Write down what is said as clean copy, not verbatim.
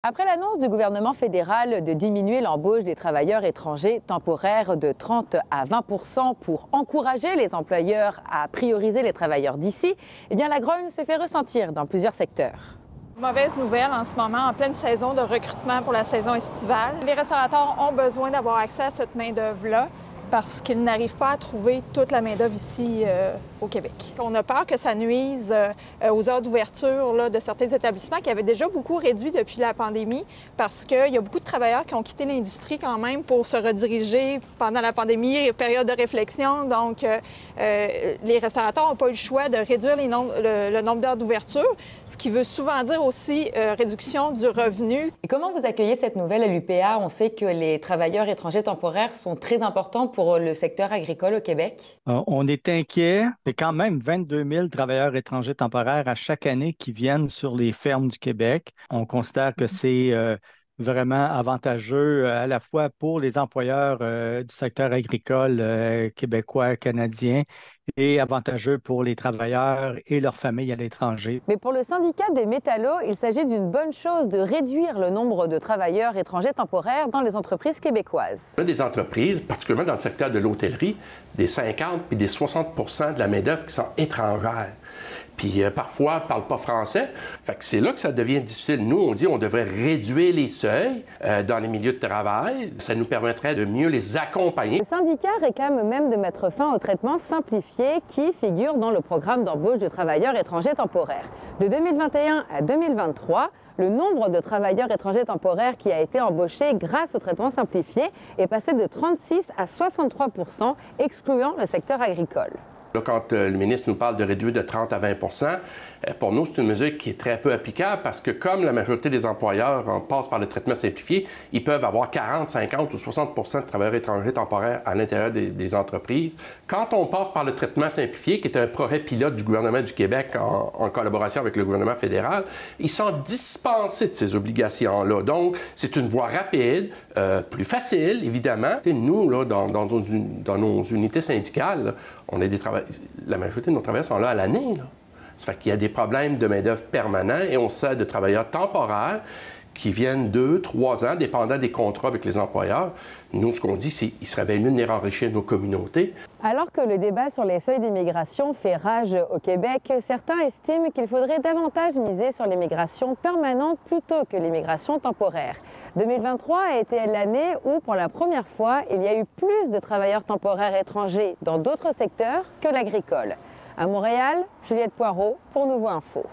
Après l'annonce du gouvernement fédéral de diminuer l'embauche des travailleurs étrangers temporaires de 30 à 20 % pour encourager les employeurs à prioriser les travailleurs d'ici, eh bien la grogne se fait ressentir dans plusieurs secteurs. Mauvaise nouvelle en ce moment, en pleine saison de recrutement pour la saison estivale. Les restaurateurs ont besoin d'avoir accès à cette main-d'œuvre-là parce qu'ils n'arrivent pas à trouver toute la main-d'œuvre ici au Québec. On a peur que ça nuise aux heures d'ouverture de certains établissements qui avaient déjà beaucoup réduit depuis la pandémie parce qu'il y a beaucoup de travailleurs qui ont quitté l'industrie quand même pour se rediriger pendant la pandémie, période de réflexion. Donc, les restaurateurs n'ont pas eu le choix de réduire le nombre d'heures d'ouverture, ce qui veut souvent dire aussi réduction du revenu. Et comment vous accueillez cette nouvelle à l'UPA? On sait que les travailleurs étrangers temporaires sont très importants pour le secteur agricole au Québec. On est inquiet. C'est quand même 22 000 travailleurs étrangers temporaires à chaque année qui viennent sur les fermes du Québec. On considère que c'est vraiment avantageux à la fois pour les employeurs du secteur agricole québécois, canadien, et avantageux pour les travailleurs et leurs familles à l'étranger. Mais pour le syndicat des métallos, il s'agit d'une bonne chose de réduire le nombre de travailleurs étrangers temporaires dans les entreprises québécoises. On a des entreprises, particulièrement dans le secteur de l'hôtellerie, des 50 puis des 60 % de la main-d'œuvre qui sont étrangères. Puis parfois, ne parlent pas français. Fait que c'est là que ça devient difficile. Nous, on dit qu'on devrait réduire les seuils dans les milieux de travail. Ça nous permettrait de mieux les accompagner. Le syndicat réclame même de mettre fin au traitement simplifié qui figure dans le programme d'embauche de travailleurs étrangers temporaires. De 2021 à 2023, le nombre de travailleurs étrangers temporaires qui a été embauché grâce au traitement simplifié est passé de 36 à 63 %, excluant le secteur agricole. Là, quand le ministre nous parle de réduire de 30 à 20 %, pour nous, c'est une mesure qui est très peu applicable parce que comme la majorité des employeurs passent par le traitement simplifié, ils peuvent avoir 40, 50 ou 60 % de travailleurs étrangers temporaires à l'intérieur des entreprises. Quand on passe par le traitement simplifié, qui est un projet pilote du gouvernement du Québec en collaboration avec le gouvernement fédéral, ils sont dispensés de ces obligations-là. Donc, c'est une voie rapide, plus facile, évidemment. Et nous, là, dans nos unités syndicales, là, on a la majorité de nos travailleurs sont là à l'année. Ça fait qu'il y a des problèmes de main-d'œuvre permanents et on sert de travailleurs temporaires qui viennent 2, 3 ans, dépendant des contrats avec les employeurs. Nous, ce qu'on dit, c'est qu'il serait bien mieux de venir enrichir nos communautés. Alors que le débat sur les seuils d'immigration fait rage au Québec, certains estiment qu'il faudrait davantage miser sur l'immigration permanente plutôt que l'immigration temporaire. 2023 a été l'année où, pour la première fois, il y a eu plus de travailleurs temporaires étrangers dans d'autres secteurs que l'agricole. À Montréal, Juliette Poirot pour Nouveau Info.